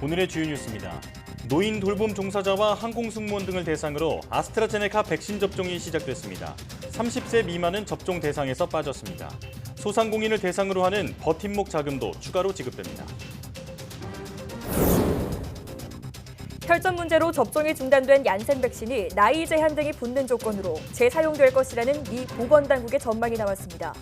오늘의 주요 뉴스입니다. 노인 돌봄 종사자와 항공승무원 등을 대상으로 아스트라제네카 백신 접종이 시작됐습니다. 30세 미만은 접종 대상에서 빠졌습니다. 소상공인을 대상으로 하는 버팀목 자금도 추가로 지급됩니다. 혈전 문제로 접종이 중단된 얀센 백신이 나이 제한 등이 붙는 조건으로 재사용될 것이라는 미 보건당국의 전망이 나왔습니다.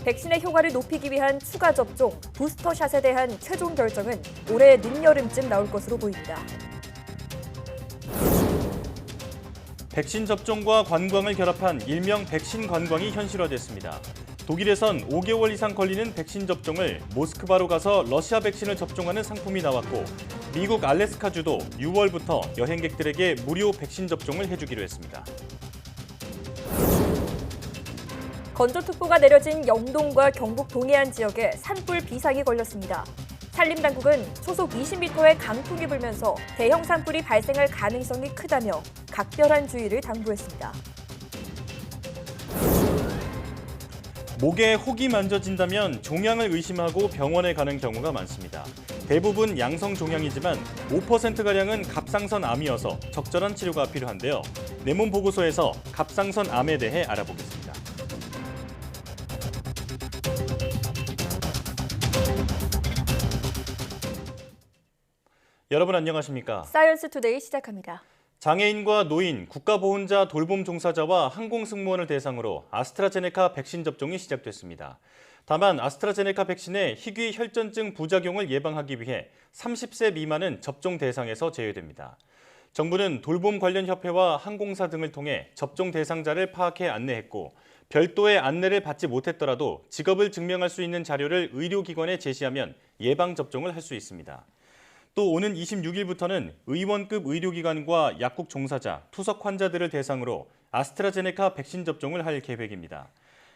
백신의 효과를 높이기 위한 추가 접종, 부스터샷에 대한 최종 결정은 올해 늦여름쯤 나올 것으로 보입니다. 백신 접종과 관광을 결합한 일명 백신 관광이 현실화됐습니다. 독일에선 5개월 이상 걸리는 백신 접종을 모스크바로 가서 러시아 백신을 접종하는 상품이 나왔고, 미국 알래스카주도 6월부터 여행객들에게 무료 백신 접종을 해주기로 했습니다. 건조특보가 내려진 영동과 경북 동해안 지역에 산불 비상이 걸렸습니다. 산림당국은 초속 20m의 강풍이 불면서 대형 산불이 발생할 가능성이 크다며 각별한 주의를 당부했습니다. 목에 혹이 만져진다면 종양을 의심하고 병원에 가는 경우가 많습니다. 대부분 양성 종양이지만 5%가량은 갑상선 암이어서 적절한 치료가 필요한데요. 내 몸 보고서에서 갑상선 암에 대해 알아보겠습니다. 여러분 안녕하십니까? 사이언스 투데이 시작합니다. 장애인과 노인, 국가보훈자 돌봄 종사자와 항공승무원을 대상으로 아스트라제네카 백신 접종이 시작됐습니다. 다만 아스트라제네카 백신의 희귀 혈전증 부작용을 예방하기 위해 30세 미만은 접종 대상에서 제외됩니다. 정부는 돌봄 관련 협회와 항공사 등을 통해 접종 대상자를 파악해 안내했고, 별도의 안내를 받지 못했더라도 직업을 증명할 수 있는 자료를 의료기관에 제시하면 예방접종을 할 수 있습니다. 또 오는 26일부터는 의원급 의료기관과 약국 종사자, 투석 환자들을 대상으로 아스트라제네카 백신 접종을 할 계획입니다.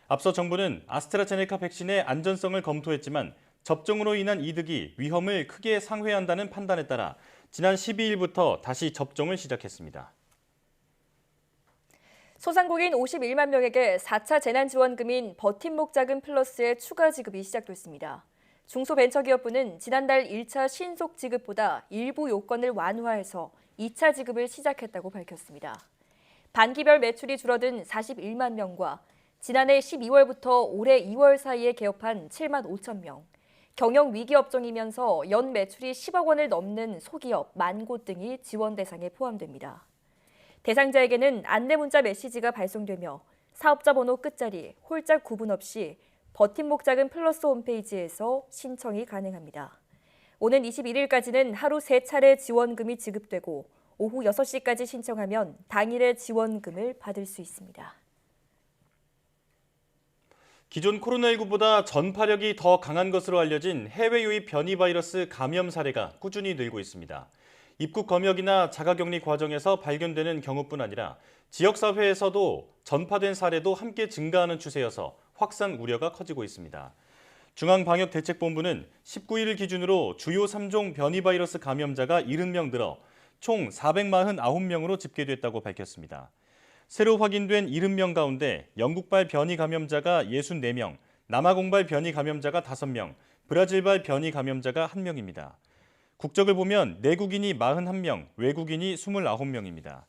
앞서 정부는 아스트라제네카 백신의 안전성을 검토했지만 접종으로 인한 이득이 위험을 크게 상회한다는 판단에 따라 지난 12일부터 다시 접종을 시작했습니다. 소상공인 51만 명에게 4차 재난지원금인 버팀목 자금 플러스의 추가 지급이 시작됐습니다. 중소벤처기업부는 지난달 1차 신속 지급보다 일부 요건을 완화해서 2차 지급을 시작했다고 밝혔습니다. 반기별 매출이 줄어든 41만 명과 지난해 12월부터 올해 2월 사이에 개업한 7만 5천 명, 경영 위기 업종이면서 연 매출이 10억 원을 넘는 소기업, 만곳 등이 지원 대상에 포함됩니다. 대상자에게는 안내 문자 메시지가 발송되며 사업자 번호 끝자리, 홀짝 구분 없이 버팀목 자금 플러스 홈페이지에서 신청이 가능합니다. 오는 21일까지는 하루 3차례 지원금이 지급되고 오후 6시까지 신청하면 당일에 지원금을 받을 수 있습니다. 기존 코로나19보다 전파력이 더 강한 것으로 알려진 해외 유입 변이 바이러스 감염 사례가 꾸준히 늘고 있습니다. 입국 검역이나 자가격리 과정에서 발견되는 경우뿐 아니라 지역사회에서도 전파된 사례도 함께 증가하는 추세여서 확산 우려가 커지고 있습니다. 중앙방역대책본부는 19일 기준으로 주요 3종 변이 바이러스 감염자가 70명 늘어 총 449명으로 집계됐다고 밝혔습니다. 새로 확인된 70명 가운데 영국발 변이 감염자가 64명, 남아공발 변이 감염자가 5명, 브라질발 변이 감염자가 1명입니다. 국적을 보면 내국인이 41명, 외국인이 29명입니다.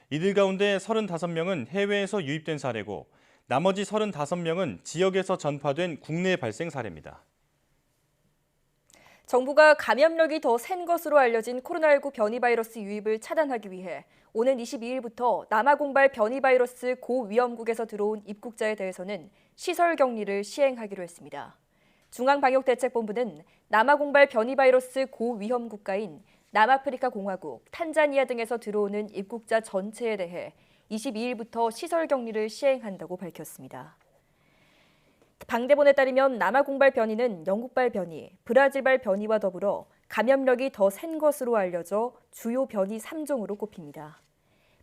이들 가운데 35명은 해외에서 유입된 사례고 나머지 35명은 지역에서 전파된 국내 발생 사례입니다. 정부가 감염력이 더 센 것으로 알려진 코로나19 변이 바이러스 유입을 차단하기 위해 오는 22일부터 남아공발 변이 바이러스 고위험국에서 들어온 입국자에 대해서는 시설 격리를 시행하기로 했습니다. 중앙방역대책본부는 남아공발 변이 바이러스 고위험 국가인 남아프리카 공화국, 탄자니아 등에서 들어오는 입국자 전체에 대해 22일부터 시설 격리를 시행한다고 밝혔습니다. 방대본에 따르면 남아공발 변이는 영국발 변이, 브라질발 변이와 더불어 감염력이 더 센 것으로 알려져 주요 변이 3종으로 꼽힙니다.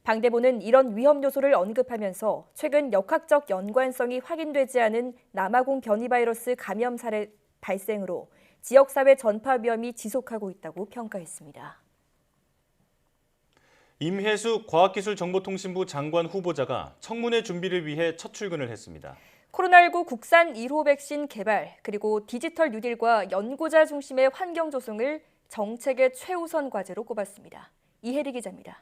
방대본은 이런 위험 요소를 언급하면서 최근 역학적 연관성이 확인되지 않은 남아공 변이 바이러스 감염 사례 발생으로 지역사회 전파 위험이 지속하고 있다고 평가했습니다. 임혜숙 과학기술정보통신부 장관 후보자가 청문회 준비를 위해 첫 출근을 했습니다. 코로나19 국산 1호 백신 개발 그리고 디지털 뉴딜과 연구자 중심의 환경 조성을 정책의 최우선 과제로 꼽았습니다. 이혜리 기자입니다.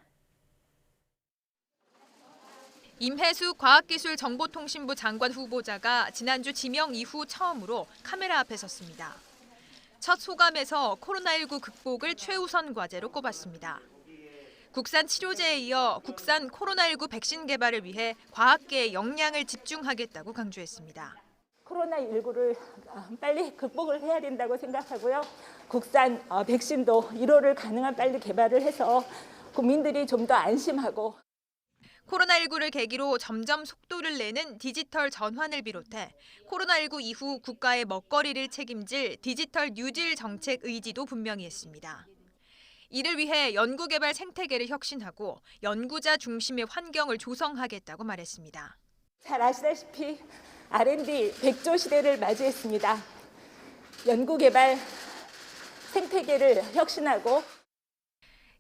임혜수 과학기술정보통신부 장관 후보자가 지난주 지명 이후 처음으로 카메라 앞에 섰습니다. 첫 소감에서 코로나19 극복을 최우선 과제로 꼽았습니다. 국산 치료제에 이어 국산 코로나19 백신 개발을 위해 과학계의 역량을 집중하겠다고 강조했습니다. 코로나19를 빨리 극복을 해야 된다고 생각하고요. 국산 백신도 1호를 가능한 빨리 개발을 해서 국민들이 좀 더 안심하고 코로나19를 계기로 점점 속도를 내는 디지털 전환을 비롯해 코로나19 이후 국가의 먹거리를 책임질 디지털 뉴딜 정책 의지도 분명히 했습니다. 이를 위해 연구개발 생태계를 혁신하고 연구자 중심의 환경을 조성하겠다고 말했습니다. 잘 아시다시피 R&D 100조 시대를 맞이했습니다. 연구개발 생태계를 혁신하고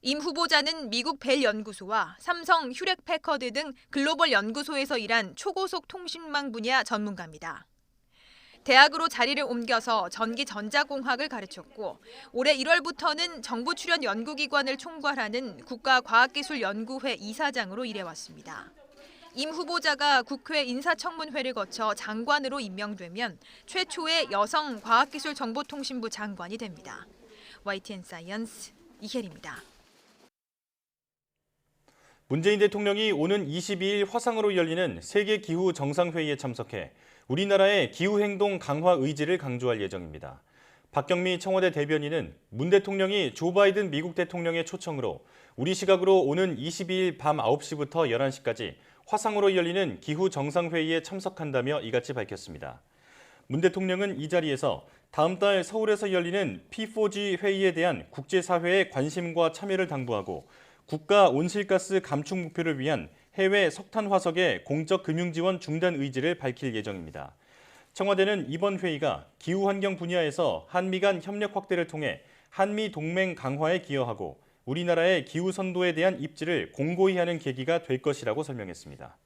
임 후보자는 미국 벨 연구소와 삼성 휴렉 패커드 등 글로벌 연구소에서 일한 초고속 통신망 분야 전문가입니다. 대학으로 자리를 옮겨서 전기 전자공학을 가르쳤고 올해 1월부터는 정부 출연 연구기관을 총괄하는 국가과학기술연구회 이사장으로 일해왔습니다. 임 후보자가 국회 인사청문회를 거쳐 장관으로 임명되면 최초의 여성 과학기술정보통신부 장관이 됩니다. YTN 사이언스 이혜리입니다. 문재인 대통령이 오는 22일 화상으로 열리는 세계기후 정상회의에 참석해 우리나라의 기후행동 강화 의지를 강조할 예정입니다. 박경미 청와대 대변인은 문 대통령이 조 바이든 미국 대통령의 초청으로 우리 시각으로 오는 22일 밤 9시부터 11시까지 화상으로 열리는 기후 정상회의에 참석한다며 이같이 밝혔습니다. 문 대통령은 이 자리에서 다음 달 서울에서 열리는 P4G 회의에 대한 국제사회의 관심과 참여를 당부하고 국가 온실가스 감축 목표를 위한 해외 석탄 화석의 공적 금융 지원 중단 의지를 밝힐 예정입니다. 청와대는 이번 회의가 기후환경 분야에서 한미 간 협력 확대를 통해 한미 동맹 강화에 기여하고 우리나라의 기후 선도에 대한 입지를 공고히 하는 계기가 될 것이라고 설명했습니다.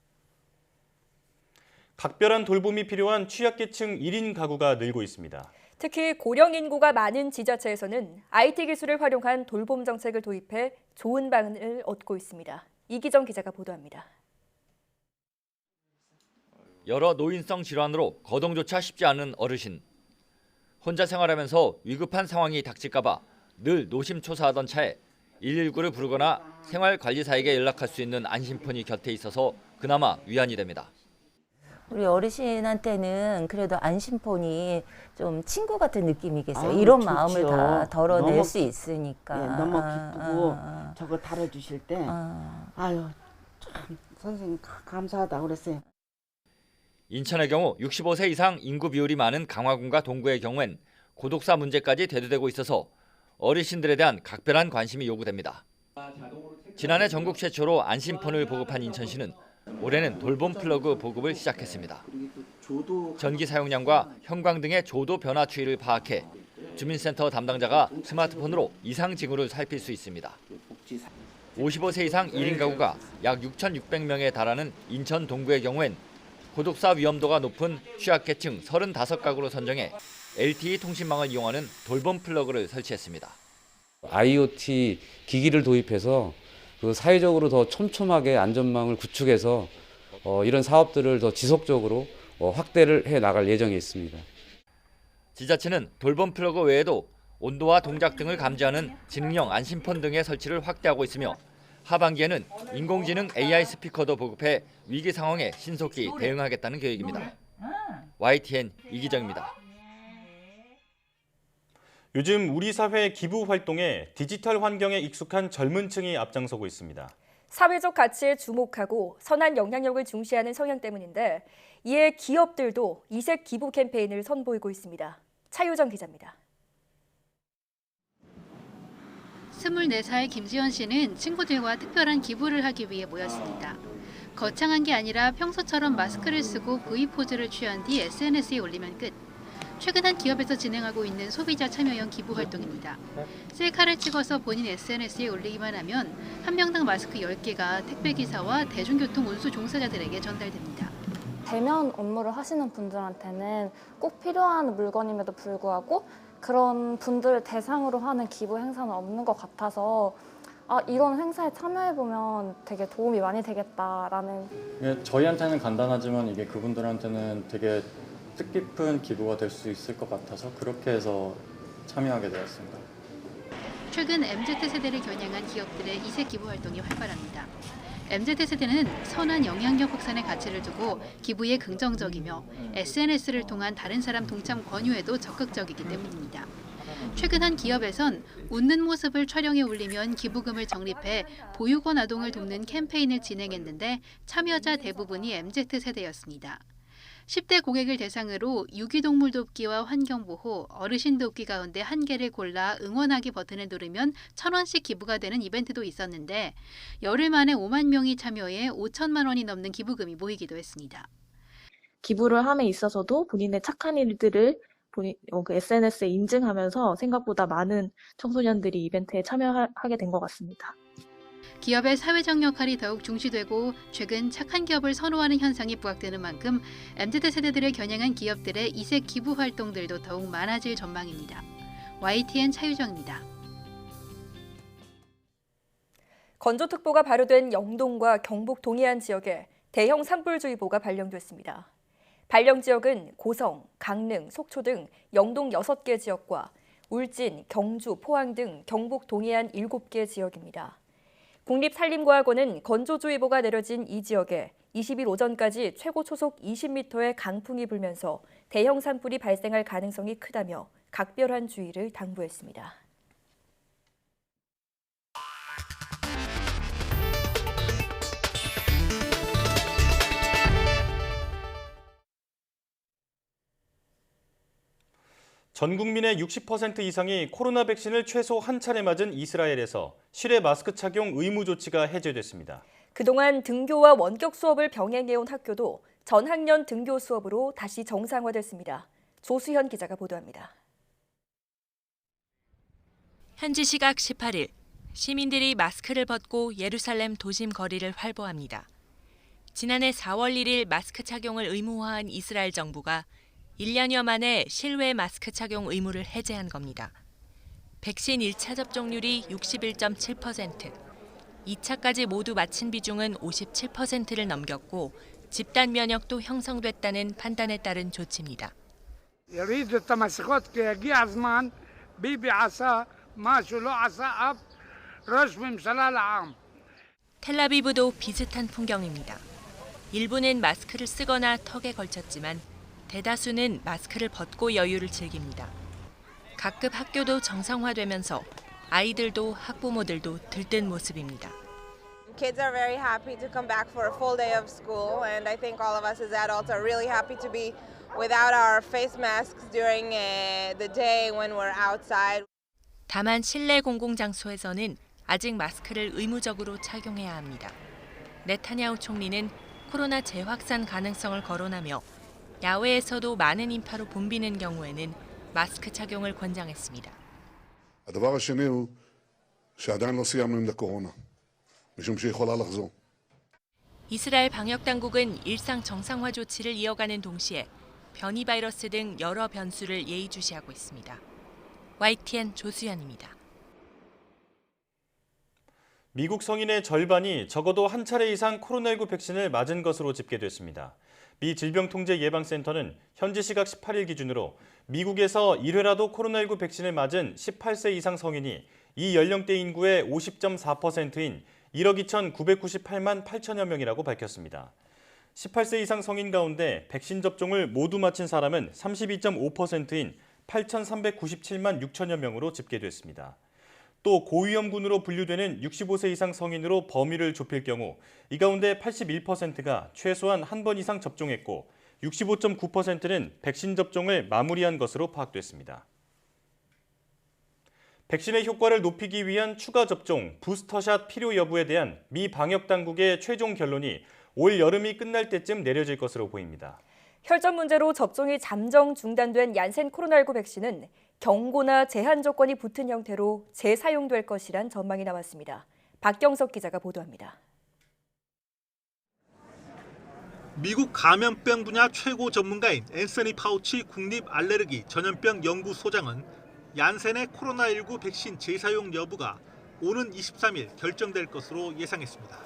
각별한 돌봄이 필요한 취약계층 1인 가구가 늘고 있습니다. 특히 고령 인구가 많은 지자체에서는 IT 기술을 활용한 돌봄 정책을 도입해 좋은 반응을 얻고 있습니다. 이기정 기자가 보도합니다. 여러 노인성 질환으로 거동조차 쉽지 않은 어르신. 혼자 생활하면서 위급한 상황이 닥칠까 봐 늘 노심초사하던 차에 119를 부르거나 생활관리사에게 연락할 수 있는 안심폰이 곁에 있어서 그나마 위안이 됩니다. 우리 어르신한테는 그래도 안심폰이 좀 친구 같은 느낌이겠어요. 아유, 이런 좋지요. 마음을 다 덜어낼 너무, 수 있으니까. 예, 너무 기쁘고 저거 다뤄주실 때 아유 참 선생님 감사하다 그랬어요. 인천의 경우 65세 이상 인구 비율이 많은 강화군과 동구의 경우엔 고독사 문제까지 대두되고 있어서 어르신들에 대한 각별한 관심이 요구됩니다. 지난해 전국 최초로 안심폰을 보급한 인천시는 올해는 돌봄 플러그 보급을 시작했습니다. 전기 사용량과 형광 등의 조도 변화 추이를 파악해 주민센터 담당자가 스마트폰으로 이상 징후를 살필 수 있습니다. 55세 이상 1인 가구가 약 6,600명에 달하는 인천 동구의 경우엔 고독사 위험도가 높은 취약계층 35가구로 선정해 LTE 통신망을 이용하는 돌봄 플러그를 설치했습니다. IoT 기기를 도입해서 그 사회적으로 더 촘촘하게 안전망을 구축해서 이런 사업들을 더 지속적으로 확대를 해 나갈 예정에 있습니다. 지자체는 돌봄 플러그 외에도 온도와 동작 등을 감지하는 지능형 안심폰 등의 설치를 확대하고 있으며 하반기에는 인공지능 AI 스피커도 보급해 위기 상황에 신속히 대응하겠다는 계획입니다. YTN 이기정입니다. 요즘 우리 사회 기부 활동에 디지털 환경에 익숙한 젊은 층이 앞장서고 있습니다. 사회적 가치에 주목하고 선한 영향력을 중시하는 성향 때문인데 이에 기업들도 이색 기부 캠페인을 선보이고 있습니다. 차유정 기자입니다. 24살 김지연 씨는 친구들과 특별한 기부를 하기 위해 모였습니다. 거창한 게 아니라 평소처럼 마스크를 쓰고 V 포즈를 취한 뒤 SNS에 올리면 끝. 최근 한 기업에서 진행하고 있는 소비자 참여형 기부 활동입니다. 셀카를 찍어서 본인 SNS에 올리기만 하면 한 명당 마스크 10개가 택배기사와 대중교통 운수 종사자들에게 전달됩니다. 대면 업무를 하시는 분들한테는 꼭 필요한 물건임에도 불구하고 그런 분들을 대상으로 하는 기부 행사는 없는 것 같아서 이런 행사에 참여해보면 되게 도움이 많이 되겠다라는. 저희한테는 간단하지만 이게 그분들한테는 되게 뜻깊은 기부가 될 수 있을 것 같아서 그렇게 해서 참여하게 되었습니다. 최근 MZ세대를 겨냥한 기업들의 이색 기부 활동이 활발합니다. MZ세대는 선한 영향력 확산의 가치를 두고 기부에 긍정적이며 SNS를 통한 다른 사람 동참 권유에도 적극적이기 때문입니다. 최근 한 기업에선 웃는 모습을 촬영해 올리면 기부금을 적립해 보육원 아동을 돕는 캠페인을 진행했는데 참여자 대부분이 MZ세대였습니다. 10대 고객을 대상으로 유기동물 돕기와 환경보호, 어르신 돕기 가운데 한 개를 골라 응원하기 버튼을 누르면 1,000원씩 기부가 되는 이벤트도 있었는데 열흘 만에 5만 명이 참여해 5천만 원이 넘는 기부금이 모이기도 했습니다. 기부를 함에 있어서도 본인의 착한 일들을 SNS에 인증하면서 생각보다 많은 청소년들이 이벤트에 참여하게 된 것 같습니다. 기업의 사회적 역할이 더욱 중시되고 최근 착한 기업을 선호하는 현상이 부각되는 만큼 MZ세대들을 겨냥한 기업들의 이색 기부 활동들도 더욱 많아질 전망입니다. YTN 차유정입니다. 건조특보가 발효된 영동과 경북 동해안 지역에 대형 산불주의보가 발령됐습니다. 발령 지역은 고성, 강릉, 속초 등 영동 6개 지역과 울진, 경주, 포항 등 경북 동해안 7개 지역입니다. 국립산림과학원은 건조주의보가 내려진 이 지역에 20일 오전까지 최고 초속 20m의 강풍이 불면서 대형 산불이 발생할 가능성이 크다며 각별한 주의를 당부했습니다. 전 국민의 60% 이상이 코로나 백신을 최소 한 차례 맞은 이스라엘에서 실외 마스크 착용 의무 조치가 해제됐습니다. 그동안 등교와 원격 수업을 병행해온 학교도 전학년 등교 수업으로 다시 정상화됐습니다. 조수현 기자가 보도합니다. 현지 시각 18일, 시민들이 마스크를 벗고 예루살렘 도심 거리를 활보합니다. 지난해 4월 1일 마스크 착용을 의무화한 이스라엘 정부가 1년여 만에 실외 마스크 착용 의무를 해제한 겁니다. 백신 1차 접종률이 61.7%, 2차까지 모두 마친 비중은 57%를 넘겼고 집단 면역도 형성됐다는 판단에 따른 조치입니다. 텔아비브도 비슷한 풍경입니다. 일부는 마스크를 쓰거나 턱에 걸쳤지만 대다수는 마스크를 벗고 여유를 즐깁니다. 각급 학교도 정상화되면서 아이들도 학부모들도 들뜬 모습입니다. Kids are very happy to come back for a full day of school, and I think all of us as adults are really happy to be without our face masks during the day when we're outside. 다만 실내 공공장소에서는 아직 마스크를 의무적으로 착용해야 합니다. 네타냐후 총리는 코로나 재확산 가능성을 거론하며 야외에서도 많은 인파로 붐비는 경우에는 마스크 착용을 권장했습니다. הדבר השני הוא שעדיין לא סיימנו עם הקורונה, משום שהיא יכולה לחזור. 이스라엘 방역 당국은 일상 정상화 조치를 이어가는 동시에 변이 바이러스 등 여러 변수를 예의주시하고 있습니다. YTN 조수연입니다. 미국 성인의 절반이 적어도 한 차례 이상 코로나19 백신을 맞은 것으로 집계됐습니다. 미 질병통제예방센터는 현지 시각 18일 기준으로 미국에서 1회라도 코로나19 백신을 맞은 18세 이상 성인이 이 연령대 인구의 50.4%인 1억 2,998만 8천여 명이라고 밝혔습니다. 18세 이상 성인 가운데 백신 접종을 모두 마친 사람은 32.5%인 8,397만 6천여 명으로 집계됐습니다. 또 고위험군으로 분류되는 65세 이상 성인으로 범위를 좁힐 경우 이 가운데 81%가 최소한 한 번 이상 접종했고 65.9%는 백신 접종을 마무리한 것으로 파악됐습니다. 백신의 효과를 높이기 위한 추가 접종, 부스터샷 필요 여부에 대한 미 방역 당국의 최종 결론이 올 여름이 끝날 때쯤 내려질 것으로 보입니다. 혈전 문제로 접종이 잠정 중단된 얀센 코로나19 백신은 경고나 제한 조건이 붙은 형태로 재사용될 것이란 전망이 나왔습니다. 박경석 기자가 보도합니다. 미국 감염병 분야 최고 전문가인 앤서니 파우치 국립 알레르기 전염병 연구소장은 얀센의 코로나19 백신 재사용 여부가 오는 23일 결정될 것으로 예상했습니다.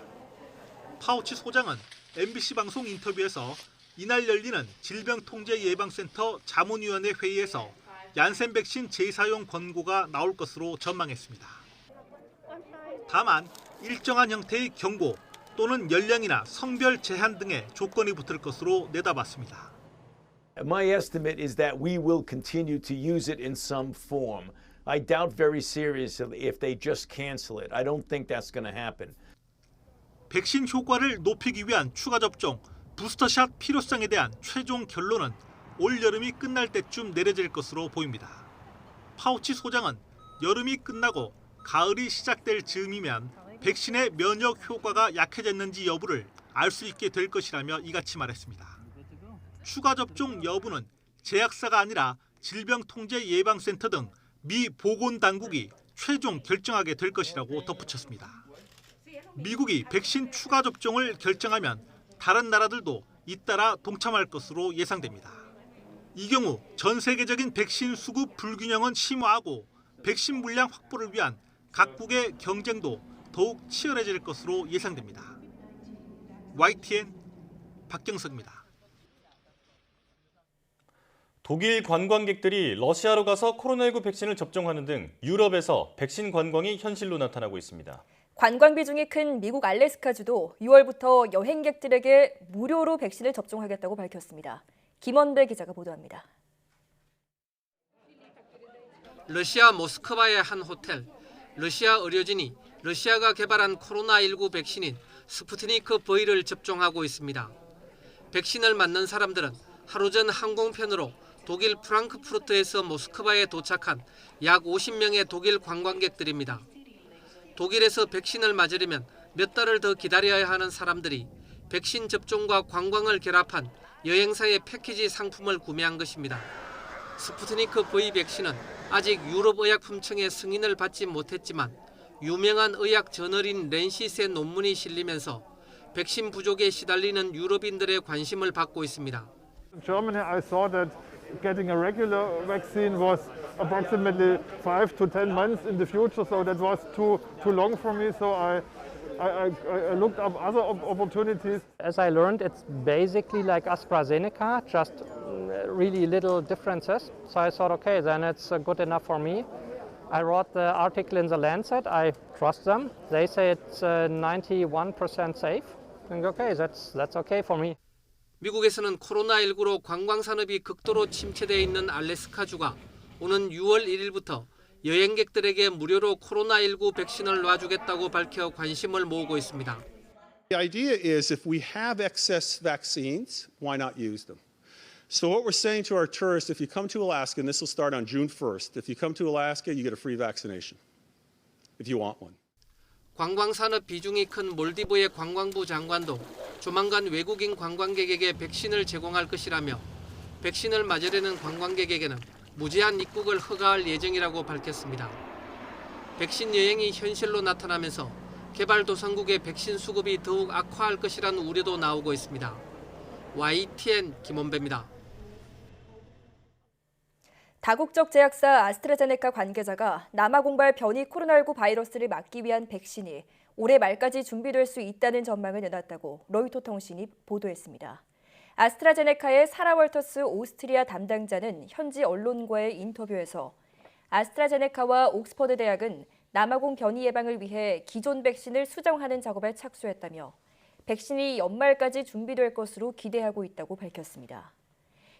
파우치 소장은 MBC 방송 인터뷰에서 이날 열리는 질병통제예방센터 자문위원회 회의에서 얀센 백신 재사용 권고가 나올 것으로 전망했습니다. 다만 일정한 형태의 경고 또는 연령이나 성별 제한 등의 조건이 붙을 것으로 내다봤습니다. My estimate is that we will continue to use it in some form. I doubt very seriously if they just cancel it. I don't think that's going to happen. 백신 효과를 높이기 위한 추가 접종, 부스터샷 필요성에 대한 최종 결론은 올 여름이 끝날 때쯤 내려질 것으로 보입니다. 파우치 소장은 여름이 끝나고 가을이 시작될 즈음이면 백신의 면역 효과가 약해졌는지 여부를 알 수 있게 될 것이라며 이같이 말했습니다. 추가 접종 여부는 제약사가 아니라 질병통제예방센터 등 미 보건당국이 최종 결정하게 될 것이라고 덧붙였습니다. 미국이 백신 추가 접종을 결정하면 다른 나라들도 잇따라 동참할 것으로 예상됩니다. 이 경우 전 세계적인 백신 수급 불균형은 심화하고 백신 물량 확보를 위한 각국의 경쟁도 더욱 치열해질 것으로 예상됩니다. YTN 박경석입니다. 독일 관광객들이 러시아로 가서 코로나19 백신을 접종하는 등 유럽에서 백신 관광이 현실로 나타나고 있습니다. 관광 비중이 큰 미국 알래스카주도 6월부터 여행객들에게 무료로 백신을 접종하겠다고 밝혔습니다. 김원배 기자가 보도합니다. 러시아 모스크바의 한 호텔, 러시아 의료진이 러시아가 개발한 코로나19 백신인 스푸트니크 V를 접종하고 있습니다. 백신을 맞는 사람들은 하루 전 항공편으로 독일 프랑크푸르트에서 모스크바에 도착한 약 50명의 독일 관광객들입니다. 독일에서 백신을 맞으려면 몇 달을 더 기다려야 하는 사람들이 백신 접종과 관광을 결합한 여행사의 패키지 상품을 구매한 것입니다. 스푸트니크 V 백신은 아직 유럽의약품청의 승인을 받지 못했지만 유명한 의학 저널인 렌시스의 논문이 실리면서 백신 부족에 시달리는 유럽인들의 관심을 받고 있습니다. In Germany, I saw that getting a regular vaccine was approximately 5 to 10 months in the future, so that was too long for me. So I looked up other opportunities. As I learned, it's basically like AstraZeneca, just really little differences. So I thought, okay, then it's good enough for me. I wrote the article in the Lancet. I trust them. They say it's 91% safe. I think, okay, that's okay for me. 미국에서는 코로나19로 관광산업이 극도로 침체되어 있는 알래스카주가 오는 6월 1일부터 여행객들에게 무료로 코로나19 백신을 놔주겠다고 밝혀 관심을 모으고 있습니다. The idea is if we have excess vaccines, why not use them? So what we're saying to our tourists, if you come to Alaska, and this will start on June 1st, if you come to Alaska, you get a free vaccination, if you want one. 관광산업 비중이 큰 몰디브의 관광부 장관도 조만간 외국인 관광객에게 백신을 제공할 것이라며 백신을 맞으려는 관광객에게는 무제한 입국을 허가할 예정이라고 밝혔습니다. 백신 여행이 현실로 나타나면서 개발도상국의 백신 수급이 더욱 악화할 것이라는 우려도 나오고 있습니다. YTN 김원배입니다. 다국적 제약사 아스트라제네카 관계자가 남아공발 변이 코로나19 바이러스를 막기 위한 백신이 올해 말까지 준비될 수 있다는 전망을 내놨다고 로이터 통신이 보도했습니다. 아스트라제네카의 사라 월터스 오스트리아 담당자는 현지 언론과의 인터뷰에서 아스트라제네카와 옥스퍼드 대학은 남아공 변이 예방을 위해 기존 백신을 수정하는 작업에 착수했다며 백신이 연말까지 준비될 것으로 기대하고 있다고 밝혔습니다.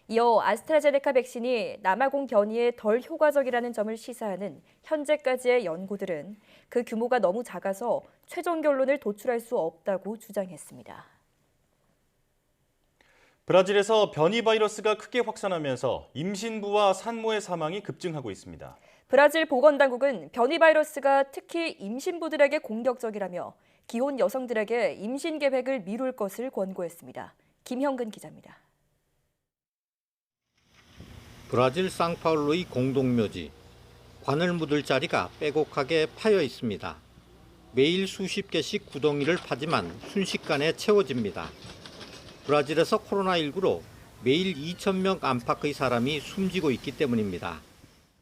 이어 아스트라제네카 백신이 남아공 변이에 덜 효과적이라는 점을 시사하는 현재까지의 연구들은 그 규모가 너무 작아서 최종 결론을 도출할 수 없다고 주장했습니다. 브라질에서 변이 바이러스가 크게 확산하면서 임신부와 산모의 사망이 급증하고 있습니다. 브라질 보건당국은 변이 바이러스가 특히 임신부들에게 공격적이라며 기혼 여성들에게 임신 계획을 미룰 것을 권고했습니다. 김형근 기자입니다. 브라질 상파울루의 공동묘지, 관을 묻을 자리가 빼곡하게 파여 있습니다. 매일 수십 개씩 구덩이를 파지만 순식간에 채워집니다. 브라질에서 코로나19로 매일 2,000명 안팎의 사람이 숨지고 있기 때문입니다.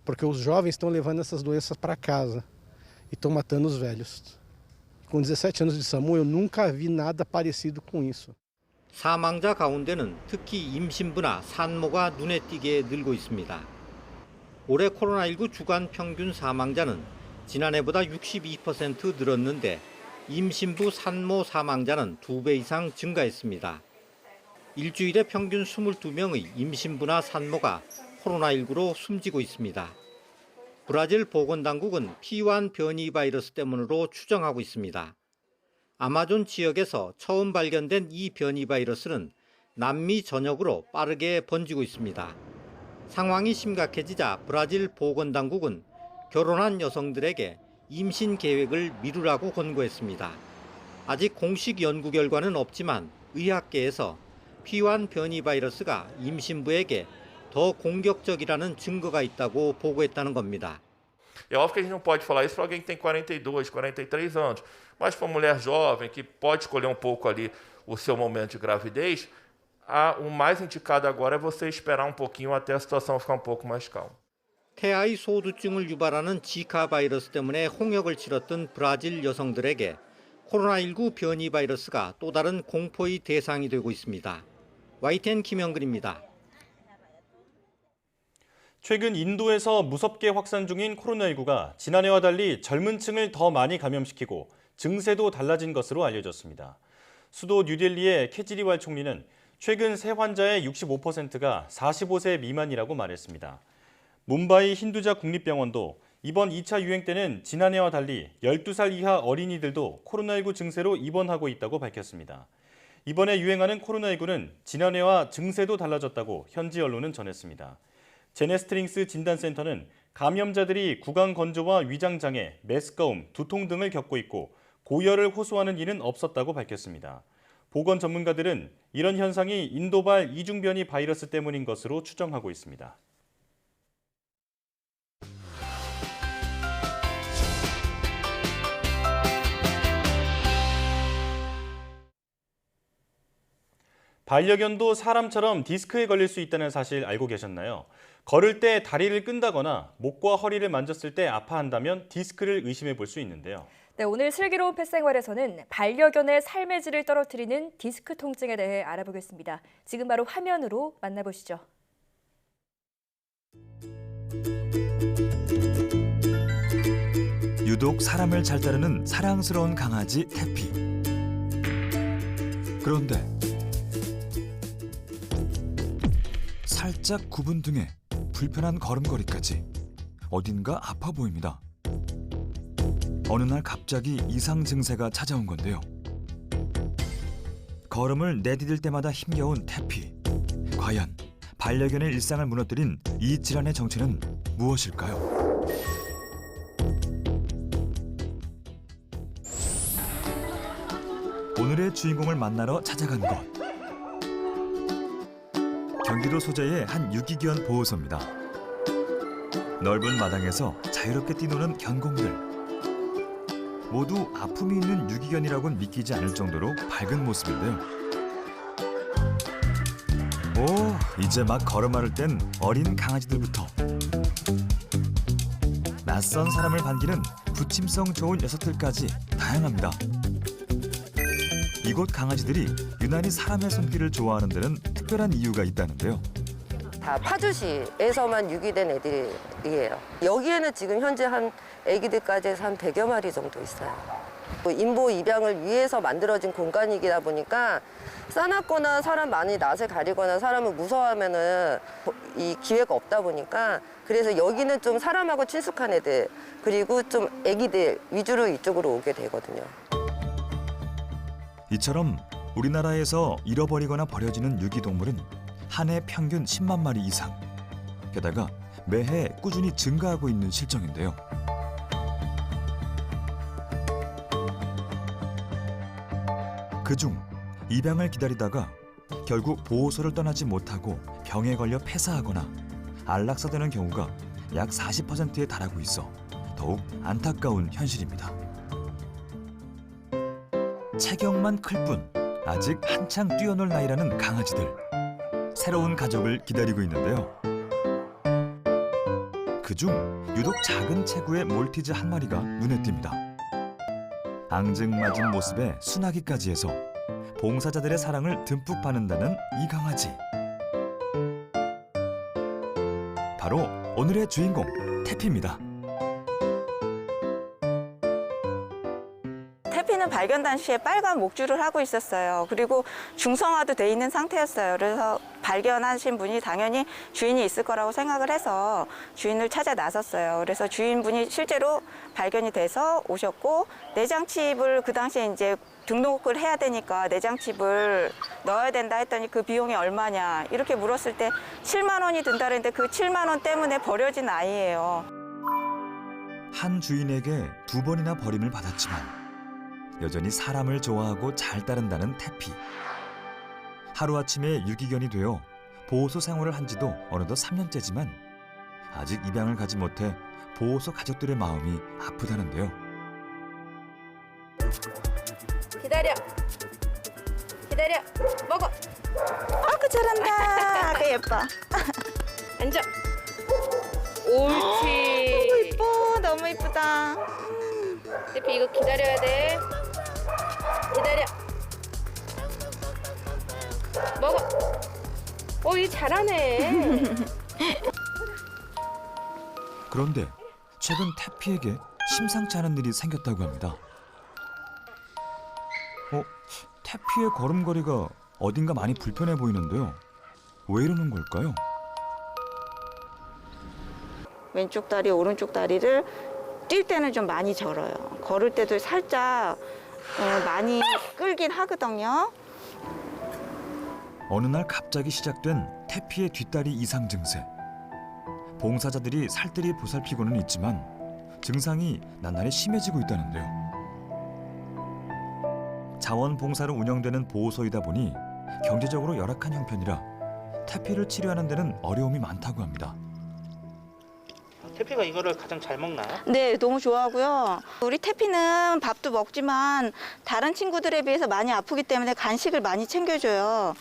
porque os jovens estão levando essas doenças para casa e estão matando os velhos. Com 17 anos de SAMU, eu nunca vi nada parecido com isso. 사망자 가운데는 특히 임신부나 산모가 눈에 띄게 늘고 있습니다. 올해 코로나19 주간 평균 사망자는 지난해보다 62% 늘었는데 임신부 산모 사망자는 2배 이상 증가했습니다. 일주일에 평균 22명의 임신부나 산모가 코로나19로 숨지고 있습니다. 브라질 보건당국은 P1 변이 바이러스 때문으로 추정하고 있습니다. 아마존 지역에서 처음 발견된 이 변이 바이러스는 남미 전역으로 빠르게 번지고 있습니다. 상황이 심각해지자 브라질 보건당국은 결혼한 여성들에게 임신 계획을 미루라고 권고했습니다. 아직 공식 연구 결과는 없지만 의학계에서 P1 변이 바이러스가 임신부에게 더 공격적이라는 증거가 있다고 보고했다는 겁니다. É óbvio que a gente não pode falar isso para alguém que tem 42, 43 anos, mas para uma mulher jovem que pode escolher um pouco ali o seu momento de gravidez, o mais indicado agora é você esperar um pouquinho até a situação ficar um pouco mais calma. 태아의 소두증을 유발하는 지카 바이러스 때문에 홍역을 치렀던 브라질 여성들에게 코로나19 변이 바이러스가 또 다른 공포의 대상이 되고 있습니다. YTN 김영근입니다. 최근 인도에서 무섭게 확산 중인 코로나19가 지난해와 달리 젊은 층을 더 많이 감염시키고 증세도 달라진 것으로 알려졌습니다. 수도 뉴델리의 케지리왈 총리는 최근 새 환자의 65%가 45세 미만이라고 말했습니다. 뭄바이 힌두자 국립병원도 이번 2차 유행 때는 지난해와 달리 12살 이하 어린이들도 코로나19 증세로 입원하고 있다고 밝혔습니다. 이번에 유행하는 코로나19는 지난해와 증세도 달라졌다고 현지 언론은 전했습니다. 제네스트링스 진단센터는 감염자들이 구강 건조와 위장장애, 메스꺼움, 두통 등을 겪고 있고 고열을 호소하는 일은 없었다고 밝혔습니다. 보건 전문가들은 이런 현상이 인도발 이중변이 바이러스 때문인 것으로 추정하고 있습니다. 반려견도 사람처럼 디스크에 걸릴 수 있다는 사실 알고 계셨나요? 걸을 때 다리를 끈다거나 목과 허리를 만졌을 때 아파한다면 디스크를 의심해 볼 수 있는데요. 네, 오늘 슬기로운 펫생활에서는 반려견의 삶의 질을 떨어뜨리는 디스크 통증에 대해 알아보겠습니다. 지금 바로 화면으로 만나보시죠. 유독 사람을 잘 따르는 사랑스러운 강아지 태피. 그런데 살짝 굽은 등에 불편한 걸음걸이까지 어딘가 아파 보입니다. 어느 날 갑자기 이상 증세가 찾아온 건데요. 걸음을 내디딜 때마다 힘겨운 태피. 과연 반려견의 일상을 무너뜨린 이 질환의 정체는 무엇일까요? 오늘의 주인공을 만나러 찾아간 곳. 경기도 소재의 한 유기견 보호소입니다. 넓은 마당에서 자유롭게 뛰노는 견공들. 모두 아픔이 있는 유기견이라고는 믿기지 않을 정도로 밝은 모습인데요. 오, 이제 막 걸음마를 뗀 어린 강아지들부터 낯선 사람을 반기는 부침성 좋은 녀석들까지 다양합니다. 이곳 강아지들이 유난히 사람의 손길을 좋아하는 데는 특별한 이유가 있다는데요. 다 파주시에서만 유기된 애들이에요. 여기에는 지금 현재 한 애기들까지 해서 한 100여 마리 정도 있어요. 인보 입양을 위해서 만들어진 공간이다 보니까 싸놨거나 사람 많이 낯을 가리거나 사람을 무서워하면은 이 기회가 없다 보니까 그래서 여기는 좀 사람하고 친숙한 애들 그리고 좀 애기들 위주로 이쪽으로 오게 되거든요. 이처럼 우리나라에서 잃어버리거나 버려지는 유기동물은 한 해 평균 10만 마리 이상. 게다가 매해 꾸준히 증가하고 있는 실정인데요. 그중 입양을 기다리다가 결국 보호소를 떠나지 못하고 병에 걸려 폐사하거나 안락사되는 경우가 약 40%에 달하고 있어 더욱 안타까운 현실입니다. 체격만 클 뿐 아직 한창 뛰어놀 나이라는 강아지들. 새로운 가족을 기다리고 있는데요. 그중 유독 작은 체구의 몰티즈 한 마리가 눈에 띕니다. 앙증맞은 모습에 순하기까지 해서 봉사자들의 사랑을 듬뿍 받는다는 이 강아지. 바로 오늘의 주인공 태피입니다. 태피는 발견 당시에 빨간 목줄을 하고 있었어요. 그리고 중성화도 돼 있는 상태였어요. 그래서 발견하신 분이 당연히 주인이 있을 거라고 생각을 해서 주인을 찾아 나섰어요. 그래서 주인분이 실제로 발견이 돼서 오셨고, 내장칩을 그 당시에 이제 등록을 해야 되니까 내장칩을 넣어야 된다 했더니 그 비용이 얼마냐 이렇게 물었을 때 7만 원이 든다 그랬는데 그 7만 원 때문에 버려진 아이예요. 한 주인에게 2번이나 버림을 받았지만 여전히 사람을 좋아하고 잘 따른다는 태피. 하루아침에 유기견이 되어 보호소 생활을 한 지도 어느덧 3년째지만 아직 입양을 가지 못해 보호소 가족들의 마음이 아프다는데요. 기다려. 먹어. 아그 잘한다. 그 예뻐. 앉아. 옳지. 너무 예뻐. 너무 예쁘다. 태피 이거 기다려야 돼. 기다려. 먹어. 이 잘하네. 그런데 최근 태피에게 심상치 않은 일이 생겼다고 합니다. 태피의 걸음걸이가 어딘가 많이 불편해 보이는데요. 왜 이러는 걸까요? 왼쪽 다리, 오른쪽 다리를 뛸 때는 좀 많이 절어요. 걸을 때도 살짝 많이 끌긴 하거든요. 어느 날 갑자기 시작된 태피의 뒷다리 이상 증세. 봉사자들이 살뜰히 보살피고는 있지만 증상이 나날이 심해지고 있다는데요. 자원봉사로 운영되는 보호소이다 보니 경제적으로 열악한 형편이라 태피를 치료하는 데는 어려움이 많다고 합니다. 태피가 이거를 가장 잘 먹나요? 네, 너무 좋아하고요. 우리 태피는 밥도 먹지만 다른 친구들에 비해서 많이 아프기 때문에 간식을 많이 챙겨줘요.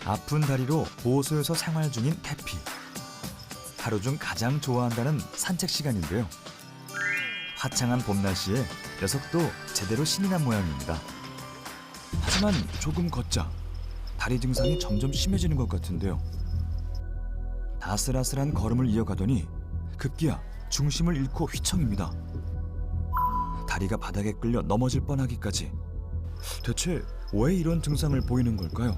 아픈 다리로 보호소에서 생활 중인 태피. 하루 중 가장 좋아한다는 산책 시간인데요. 화창한 봄 날씨에 녀석도 제대로 신이 난 모양입니다. 하지만 조금 걷자 다리 증상이 점점 심해지는 것 같은데요. 아슬아슬한 걸음을 이어가더니 급기야 중심을 잃고 휘청입니다. 다리가 바닥에 끌려 넘어질 뻔하기까지. 대체 왜 이런 증상을 보이는 걸까요?